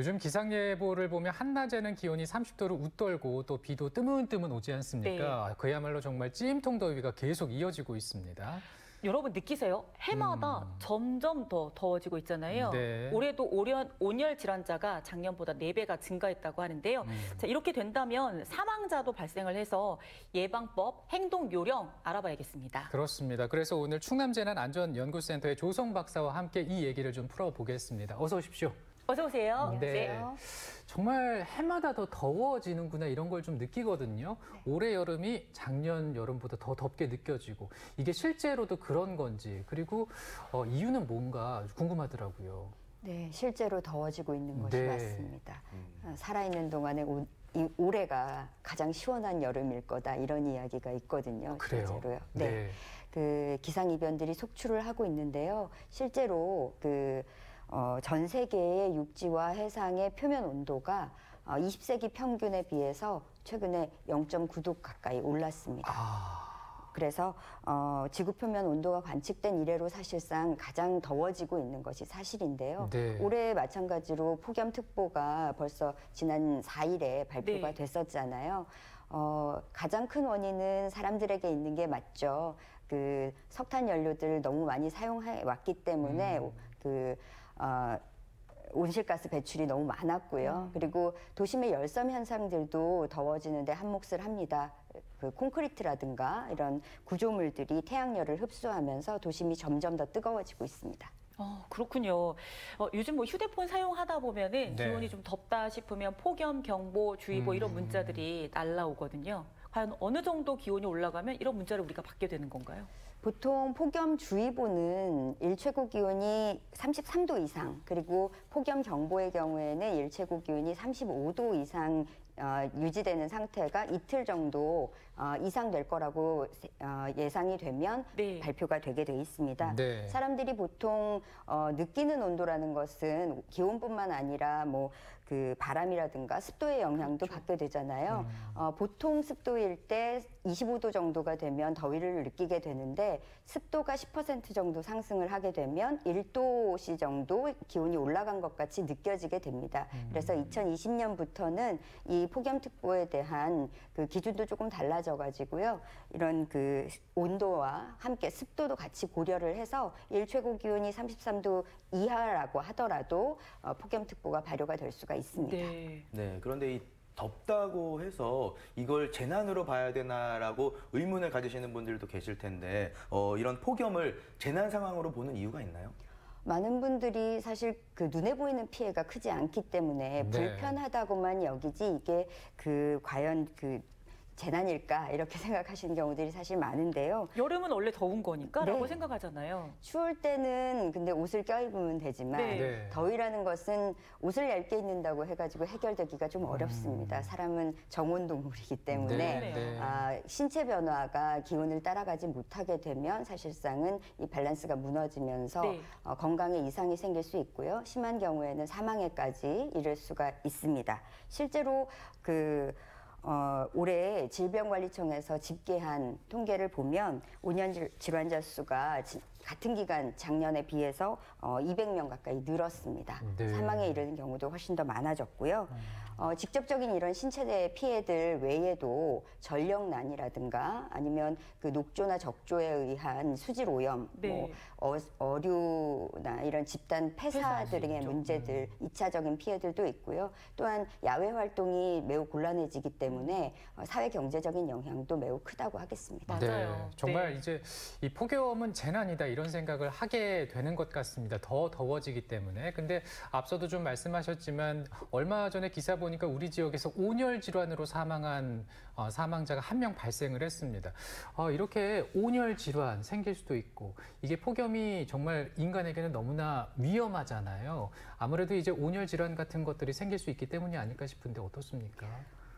요즘 기상예보를 보면 한낮에는 기온이 30도를 웃돌고 또 비도 뜨문뜨문 오지 않습니까? 네. 그야말로 정말 찜통 더위가 계속 이어지고 있습니다. 여러분 느끼세요? 해마다 점점 더 더워지고 있잖아요. 네. 올해도 온열 질환자가 작년보다 4배가 증가했다고 하는데요. 자, 이렇게 된다면 사망자도 발생을 해서 예방법, 행동 요령 알아봐야겠습니다. 그렇습니다. 그래서 오늘 충남재난안전연구센터의 조성 박사와 함께 이 얘기를 좀 풀어보겠습니다. 어서 오십시오. 어서 오세요. 네. 정말 해마다 더 더워지는구나 이런 걸 좀 느끼거든요. 올해 여름이 작년 여름보다 더 덥게 느껴지고 이게 실제로도 그런 건지 그리고 이유는 뭔가 궁금하더라고요. 네, 실제로 더워지고 있는 것이 네. 맞습니다. 살아있는 동안에 이 올해가 가장 시원한 여름일 거다 이런 이야기가 있거든요. 그래요? 실제로요. 네. 네. 그 기상 이변들이 속출을 하고 있는데요. 실제로 전 세계의 육지와 해상의 표면 온도가 20세기 평균에 비해서 최근에 0.9도 가까이 올랐습니다. 그래서 지구 표면 온도가 관측된 이래로 사실상 가장 더워지고 있는 것이 사실인데요. 네. 올해 마찬가지로 폭염특보가 벌써 지난 4일에 발표가 네. 됐었잖아요. 가장 큰 원인은 사람들에게 있는 게 맞죠. 그 석탄 연료들 너무 많이 사용해 왔기 때문에 온실가스 배출이 너무 많았고요. 그리고 도심의 열섬 현상들도 더워지는데 한몫을 합니다. 그 콘크리트라든가 이런 구조물들이 태양열을 흡수하면서 도심이 점점 더 뜨거워지고 있습니다. 그렇군요. 요즘 뭐 휴대폰 사용하다 보면은 네. 기온이 좀 덥다 싶으면 폭염 경보, 주의보 이런 문자들이 날라오거든요. 과연 어느 정도 기온이 올라가면 이런 문자를 우리가 받게 되는 건가요? 보통 폭염주의보는 일최고 기온이 33도 이상, 그리고 폭염경보의 경우에는 일최고 기온이 35도 이상 유지되는 상태가 이틀 정도 이상 될 거라고 예상이 되면 네. 발표가 되게 돼 있습니다. 네. 사람들이 보통 느끼는 온도라는 것은 기온뿐만 아니라 뭐 그 바람이라든가 습도의 영향도 받게 되잖아요. 보통 습도일 때 25도 정도가 되면 더위를 느끼게 되는데 습도가 10% 정도 상승을 하게 되면 1도씨 정도 기온이 올라간 것 같이 느껴지게 됩니다. 그래서 2020년부터는 이 폭염특보에 대한 그 기준도 조금 달라져 가지고요. 이런 그 온도와 함께 습도도 같이 고려를 해서 일최고 기온이 33도 이하라고 하더라도 폭염특보가 발효가 될 수가 있습니다. 네. 네, 그런데 이 덥다고 해서 이걸 재난으로 봐야 되나라고 의문을 가지시는 분들도 계실 텐데 이런 폭염을 재난 상황으로 보는 이유가 있나요? 많은 분들이 사실 그 눈에 보이는 피해가 크지 않기 때문에 네. 불편하다고만 여기지 이게 과연 재난일까 이렇게 생각하시는 경우들이 사실 많은데요. 여름은 원래 더운 거니까라고 네. 생각하잖아요. 추울 때는 근데 옷을 껴입으면 되지만 네. 더위라는 것은 옷을 얇게 입는다고 해가지고 해결되기가 좀 어렵습니다. 사람은 정온 동물이기 때문에 네. 신체 변화가 기온을 따라가지 못하게 되면 사실상은 이 밸런스가 무너지면서 네. 건강에 이상이 생길 수 있고요. 심한 경우에는 사망에까지 이를 수가 있습니다. 실제로 올해 질병관리청에서 집계한 통계를 보면 온열 질환자 수가 같은 기간 작년에 비해서 200명 가까이 늘었습니다. 네. 사망에 이르는 경우도 훨씬 더 많아졌고요. 직접적인 이런 신체의 피해들 외에도 전력난이라든가 아니면 그 녹조나 적조에 의한 수질 오염, 네. 뭐 어류나 이런 집단 폐사 등의 문제들, 2차적인 피해들도 있고요. 또한 야외 활동이 매우 곤란해지기 때문에 사회 경제적인 영향도 매우 크다고 하겠습니다. 맞아요. 네, 정말 네. 이제 이 폭염은 재난이다 이런 생각을 하게 되는 것 같습니다. 더 더워지기 때문에. 근데 앞서도 좀 말씀하셨지만 얼마 전에 기사 보니까 우리 지역에서 온열 질환으로 사망한 사망자가 1명 발생을 했습니다. 이렇게 온열 질환 생길 수도 있고 이게 폭염이 정말 인간에게는 너무나 위험하잖아요. 아무래도 이제 온열 질환 같은 것들이 생길 수 있기 때문이 아닐까 싶은데 어떻습니까?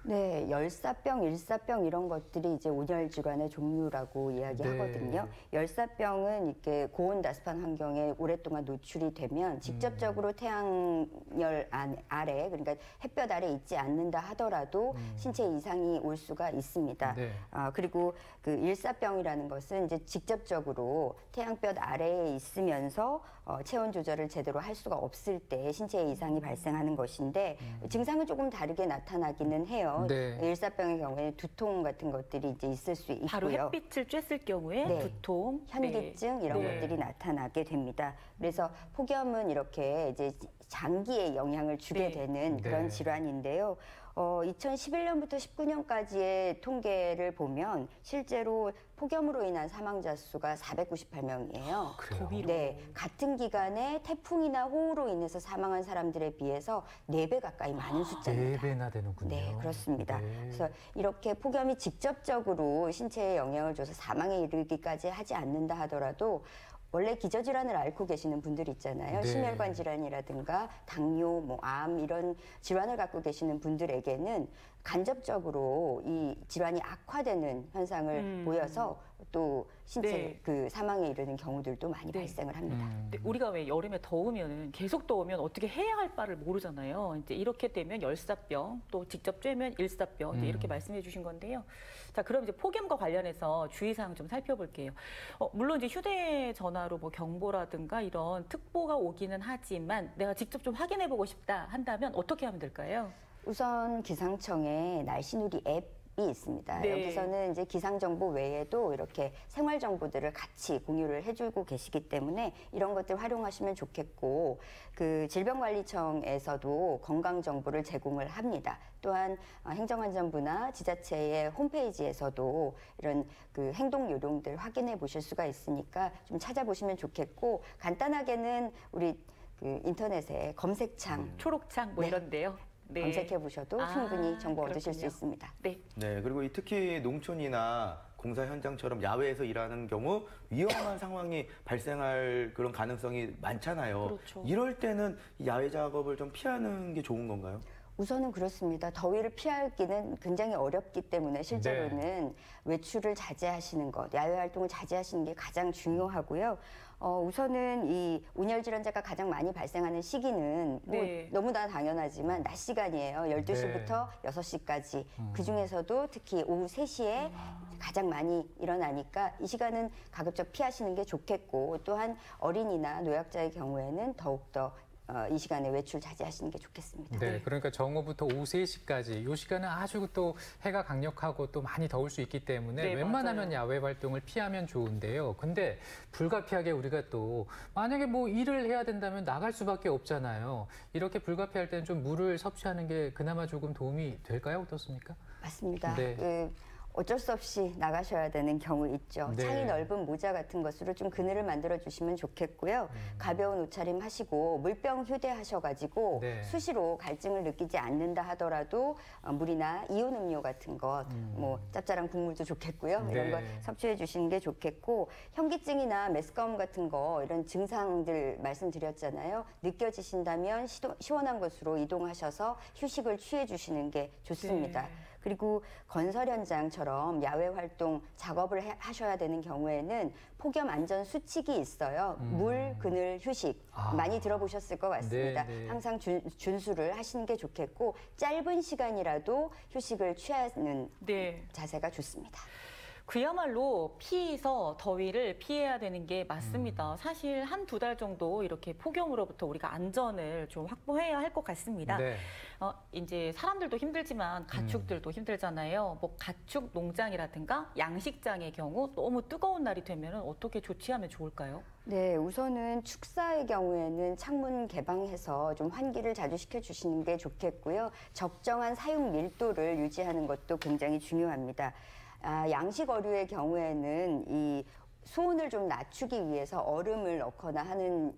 네, 열사병, 일사병 이런 것들이 이제 온열 질환의 종류라고 이야기하거든요. 열사병은 이렇게 고온 다습한 환경에 오랫동안 노출이 되면 직접적으로 태양열 아래, 그러니까 햇볕 아래 있지 않는다 하더라도 신체 이상이 올 수가 있습니다. 네. 그리고 그 일사병이라는 것은 이제 직접적으로 태양볕 아래에 있으면서 체온 조절을 제대로 할 수가 없을 때 신체에 이상이 발생하는 것인데 증상은 조금 다르게 나타나기는 해요. 네. 일사병의 경우에는 두통 같은 것들이 이제 있을 수 있고요. 바로 햇빛을 쬐을 경우에 네. 두통, 현기증 이런 네. 것들이 나타나게 됩니다. 그래서 폭염은 이렇게 이제 장기에 영향을 주게 네. 되는 그런 네. 질환인데요. 2011년부터 19년까지의 통계를 보면 실제로 폭염으로 인한 사망자 수가 498명이에요. 그래요? 더위로. 네, 같은 기간에 태풍이나 호우로 인해서 사망한 사람들에 비해서 4배 가까이 많은 숫자입니다. 4배나 되는군요. 네, 그렇습니다. 네. 그래서 이렇게 폭염이 직접적으로 신체에 영향을 줘서 사망에 이르기까지 하지 않는다 하더라도 원래 기저질환을 앓고 계시는 분들 있잖아요. 네. 심혈관 질환이라든가 당뇨, 암 이런 질환을 갖고 계시는 분들에게는 간접적으로 이 질환이 악화되는 현상을 보여서 또 신체 네. 그 사망에 이르는 경우들도 많이 네. 발생을 합니다. 근데 우리가 왜 여름에 더우면 계속 더우면 어떻게 해야 할 바를 모르잖아요. 이제 이렇게 되면 열사병, 또 직접 쬐면 일사병 이제 이렇게 말씀해 주신 건데요. 자, 그럼 이제 폭염과 관련해서 주의사항 좀 살펴볼게요. 물론 이제 휴대전화로 뭐 경보라든가 이런 특보가 오기는 하지만 내가 직접 좀 확인해 보고 싶다 한다면 어떻게 하면 될까요? 우선 기상청에 날씨누리 앱이 있습니다. 네. 여기서는 이제 기상 정보 외에도 이렇게 생활 정보들을 같이 공유를 해주고 계시기 때문에 이런 것들 활용하시면 좋겠고, 그 질병관리청에서도 건강 정보를 제공을 합니다. 또한 행정안전부나 지자체의 홈페이지에서도 이런 그 행동 요령들 확인해 보실 수가 있으니까 좀 찾아보시면 좋겠고, 간단하게는 우리 그 인터넷에 검색창 초록창 뭐 네. 이런데요. 네. 검색해 보셔도 충분히 정보 얻으실 수 그렇군요. 있습니다. 네. 네, 그리고 특히 농촌이나 공사 현장처럼 야외에서 일하는 경우 위험한 상황이 발생할 그런 가능성이 많잖아요. 그렇죠. 이럴 때는 야외 작업을 좀 피하는 게 좋은 건가요? 우선은 그렇습니다. 더위를 피하기는 굉장히 어렵기 때문에 실제로는 외출을 자제하시는 것, 야외 활동을 자제하시는 게 가장 중요하고요. 우선은 이 온열 질환자가 가장 많이 발생하는 시기는 뭐 네. 너무나 당연하지만 낮 시간이에요. 12시부터 6시까지. 그중에서도 특히 오후 3시에 가장 많이 일어나니까 이 시간은 가급적 피하시는 게 좋겠고, 또한 어린이나 노약자의 경우에는 더욱더 이 시간에 외출 자제하시는 게 좋겠습니다. 네, 그러니까 정오부터 오후 3시까지 이 시간은 아주 또 해가 강력하고 또 많이 더울 수 있기 때문에 네, 웬만하면 맞아요. 야외 활동을 피하면 좋은데요. 근데 불가피하게 우리가 또 만약에 뭐 일을 해야 된다면 나갈 수밖에 없잖아요. 이렇게 불가피할 때는 좀 물을 섭취하는 게 그나마 조금 도움이 될까요? 어떻습니까? 맞습니다. 네. 어쩔 수 없이 나가셔야 되는 경우 있죠. 네. 창이 넓은 모자 같은 것으로 좀 그늘을 만들어 주시면 좋겠고요. 가벼운 옷차림 하시고 물병 휴대하셔가지고 네. 수시로 갈증을 느끼지 않는다 하더라도 물이나 이온 음료 같은 것, 뭐 짭짤한 국물도 좋겠고요. 네. 이런 거 섭취해 주시는 게 좋겠고, 현기증이나 메스꺼움 같은 거 이런 증상들 말씀드렸잖아요. 느껴지신다면 시원한 곳으로 이동하셔서 휴식을 취해 주시는 게 좋습니다. 네. 그리고 건설 현장처럼 야외 활동 작업을 하셔야 되는 경우에는 폭염 안전 수칙이 있어요. 물, 그늘, 휴식 많이 들어보셨을 것 같습니다. 네, 네. 항상 준수를 하시는 게 좋겠고, 짧은 시간이라도 휴식을 취하는 네. 자세가 좋습니다. 그야말로 피해서 더위를 피해야 되는 게 맞습니다. 사실 한 두 달 정도 이렇게 폭염으로부터 우리가 안전을 좀 확보해야 할 것 같습니다. 네. 이제 사람들도 힘들지만 가축들도 힘들잖아요. 뭐 가축 농장이라든가 양식장의 경우 너무 뜨거운 날이 되면 어떻게 조치하면 좋을까요? 네, 우선은 축사의 경우에는 창문 개방해서 좀 환기를 자주 시켜주시는 게 좋겠고요. 적정한 사육 밀도를 유지하는 것도 굉장히 중요합니다. 양식 어류의 경우에는 이 수온을 좀 낮추기 위해서 얼음을 넣거나 하는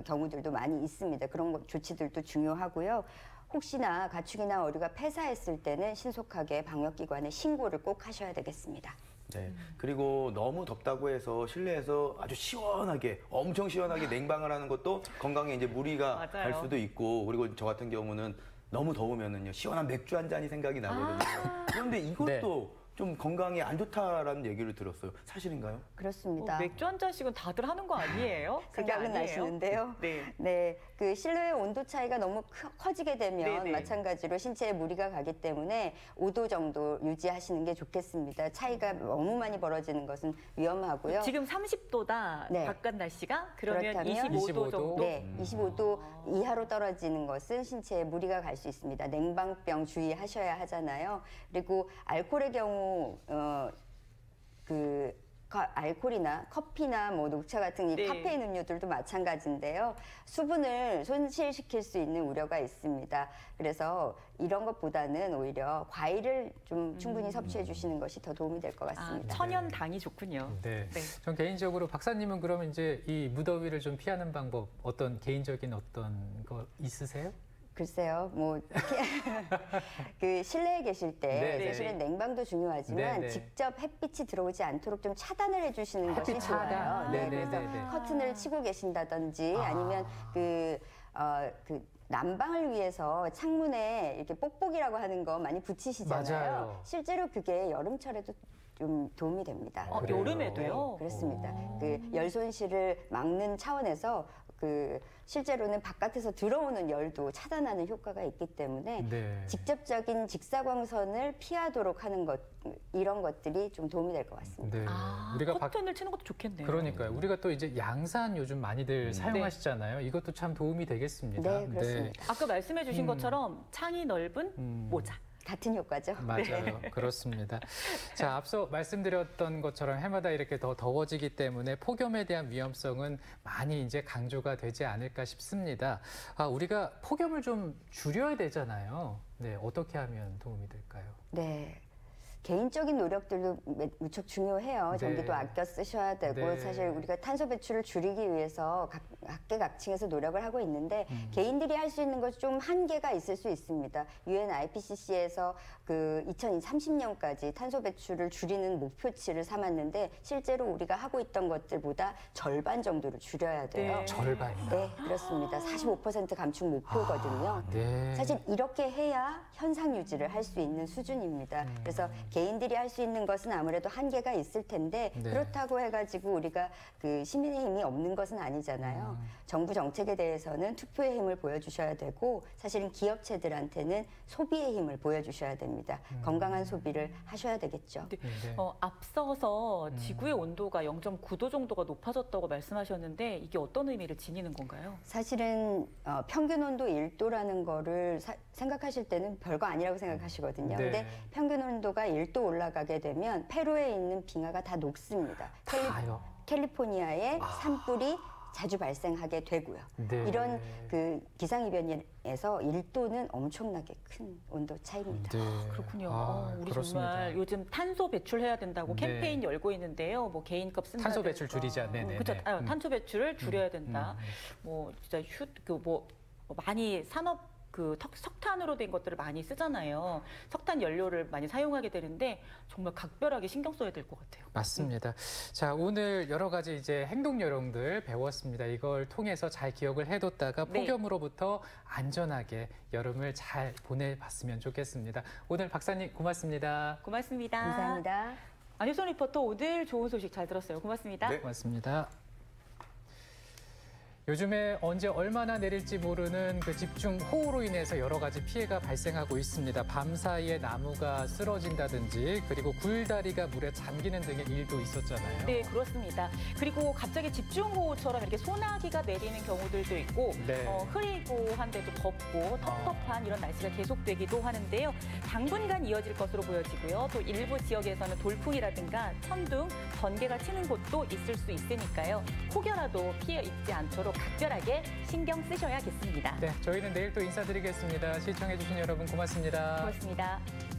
경우들도 많이 있습니다. 그런 조치들도 중요하고요. 혹시나 가축이나 어류가 폐사했을 때는 신속하게 방역기관에 신고를 꼭 하셔야 되겠습니다. 네. 그리고 너무 덥다고 해서 실내에서 아주 시원하게, 엄청 시원하게 냉방을 하는 것도 건강에 이제 무리가 맞아요. 갈 수도 있고, 그리고 저 같은 경우는 너무 더우면은요 시원한 맥주 한 잔이 생각이 나거든요. 그런데 이것도 좀 건강에 안 좋다라는 얘기를 들었어요. 사실인가요? 그렇습니다. 맥주 한 잔씩은 다들 하는 거 아니에요? 생각은 아니에요? 나시는데요. 네. 네, 그 실내의 온도 차이가 너무 커지게 되면 네네. 마찬가지로 신체에 무리가 가기 때문에 5도 정도 유지하시는 게 좋겠습니다. 차이가 너무 많이 벌어지는 것은 위험하고요. 지금 30도다 네. 바깥 날씨가 그러면 그렇다면 25도 정도. 네, 25도 이하로 떨어지는 것은 신체에 무리가 갈 수 있습니다. 냉방병 주의하셔야 하잖아요. 그리고 알코올의 경우 알코올이나 커피나 뭐 녹차 같은 이 네. 카페인 음료들도 마찬가지인데요. 수분을 손실시킬 수 있는 우려가 있습니다. 그래서 이런 것보다는 오히려 과일을 좀 충분히 섭취해 주시는 것이 더 도움이 될 것 같습니다. 천연당이 좋군요. 네. 네. 전 개인적으로 박사님은 그러면 이제 이 무더위를 좀 피하는 방법 어떤 개인적인 어떤 거 있으세요? 글쎄요, 뭐 그 실내에 계실 때 네, 사실은 네. 냉방도 중요하지만 네, 네. 직접 햇빛이 들어오지 않도록 좀 차단을 해주시는 것이 햇빛 좋아요. 차단. 네, 네, 네, 그래서 네, 네. 커튼을 치고 계신다든지 아니면 그 난방을 위해서 창문에 이렇게 뽁뽁이라고 하는 거 많이 붙이시잖아요. 맞아요. 실제로 그게 여름철에도 좀 도움이 됩니다. 그래요? 여름에도요? 네, 그렇습니다. 그 열 손실을 막는 차원에서 그 실제로는 바깥에서 들어오는 열도 차단하는 효과가 있기 때문에 네. 직접적인 직사광선을 피하도록 하는 것 이런 것들이 좀 도움이 될 것 같습니다. 네. 우리가 커튼을 치는 것도 좋겠네요. 그러니까요. 우리가 또 이제 양산 요즘 많이들 사용하시잖아요. 이것도 참 도움이 되겠습니다. 네, 그렇습니다. 아까 말씀해 주신 것처럼 창이 넓은 모자. 같은 효과죠. 맞아요. 그렇습니다. 자, 앞서 말씀드렸던 것처럼 해마다 이렇게 더 더워지기 때문에 폭염에 대한 위험성은 많이 이제 강조가 되지 않을까 싶습니다. 우리가 폭염을 좀 줄여야 되잖아요. 네, 어떻게 하면 도움이 될까요? 네. 개인적인 노력들도 무척 중요해요. 네. 전기도 아껴 쓰셔야 되고 네. 사실 우리가 탄소 배출을 줄이기 위해서 각계각층에서 노력을 하고 있는데 개인들이 할 수 있는 것이 좀 한계가 있을 수 있습니다. UN IPCC에서 그 2030년까지 탄소 배출을 줄이는 목표치를 삼았는데 실제로 우리가 하고 있던 것들보다 절반 정도를 줄여야 돼요. 네. 절반이나. 네, 그렇습니다. 45% 감축 목표거든요. 네. 사실 이렇게 해야 현상 유지를 할 수 있는 수준입니다. 그래서 개인들이 할 수 있는 것은 아무래도 한계가 있을 텐데 네. 그렇다고 해가지고 우리가 그 시민의 힘이 없는 것은 아니잖아요. 정부 정책에 대해서는 투표의 힘을 보여주셔야 되고 사실은 기업체들한테는 소비의 힘을 보여주셔야 됩니다. 건강한 소비를 하셔야 되겠죠. 네. 네. 앞서서 지구의 온도가 0.9도 정도가 높아졌다고 말씀하셨는데 이게 어떤 의미를 지니는 건가요? 사실은 평균 온도 1도라는 거를 생각하실 때는 별거 아니라고 생각하시거든요. 네. 근데 평균 온도가 1도 올라가게 되면 페루에 있는 빙하가 다 녹습니다. 다요? 캘리포니아의 산불이 자주 발생하게 되고요. 네. 이런 그 기상이변에서 1도는 엄청나게 큰 온도 차이입니다. 네. 그렇군요. 우리 그렇습니다. 정말 요즘 탄소 배출해야 된다고 네. 캠페인 열고 있는데요. 뭐 개인컵 쓴다. 탄소 배출 줄이자. 네네네. 그렇죠. 탄소 배출을 줄여야 된다. 뭐 진짜 많이 산업 석탄으로 된 것들을 많이 쓰잖아요. 석탄 연료를 많이 사용하게 되는데 정말 각별하게 신경 써야 될 것 같아요. 맞습니다. 자, 오늘 여러 가지 이제 행동 요령들 배웠습니다. 이걸 통해서 잘 기억을 해뒀다가 네. 폭염으로부터 안전하게 여름을 잘 보내봤으면 좋겠습니다. 오늘 박사님 고맙습니다. 고맙습니다. 감사합니다. 안효선 리포터 오늘 좋은 소식 잘 들었어요. 고맙습니다. 네. 고맙습니다. 요즘에 언제 얼마나 내릴지 모르는 그 집중호우로 인해서 여러 가지 피해가 발생하고 있습니다. 밤 사이에 나무가 쓰러진다든지 그리고 굴다리가 물에 잠기는 등의 일도 있었잖아요. 네, 그렇습니다. 그리고 갑자기 집중호우처럼 이렇게 소나기가 내리는 경우들도 있고 네. 흐리고 한데도 덥고 텁텁한 이런 날씨가 계속되기도 하는데요. 당분간 이어질 것으로 보여지고요. 또 일부 지역에서는 돌풍이라든가 천둥, 번개가 치는 곳도 있을 수 있으니까요. 혹여라도 피해 입지 않도록 각별하게 신경 쓰셔야겠습니다. 네, 저희는 내일 또 인사드리겠습니다. 시청해주신 여러분 고맙습니다. 고맙습니다.